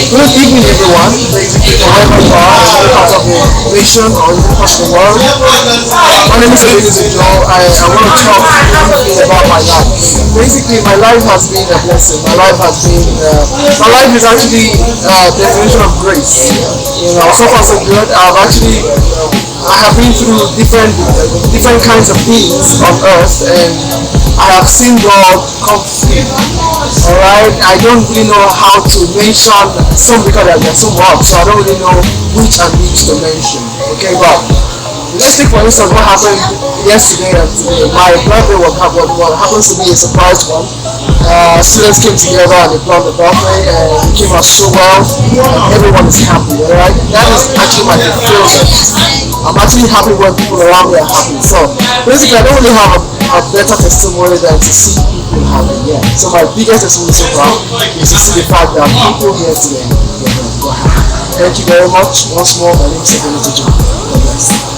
Good evening, everyone. Basically, wherever you are, in any part of the nation or in any part of the world. My name is Ebenezer Joe. I want to talk briefly about my life. Basically, my life has been a blessing. My life is actually a definition of grace. So far so good. I have been through different kinds of things on earth, and I have seen God come through. Alright, I don't really know how to mention some because there's so much, so I don't really know which to mention. Okay, but let's take for instance what happened yesterday and today. My birthday what happens to be a surprise one. Students came together and they planned the birthday and it came out so well and everyone is happy, alright? That is actually my fulfillment. I'm actually happy when people around me are happy. So basically I don't really have a better testimony than to see people happy. Yeah. So my biggest testimony so far is to see the fact that people here today are happy. Thank you very much. Once more, my name is Ebenezer John. God bless.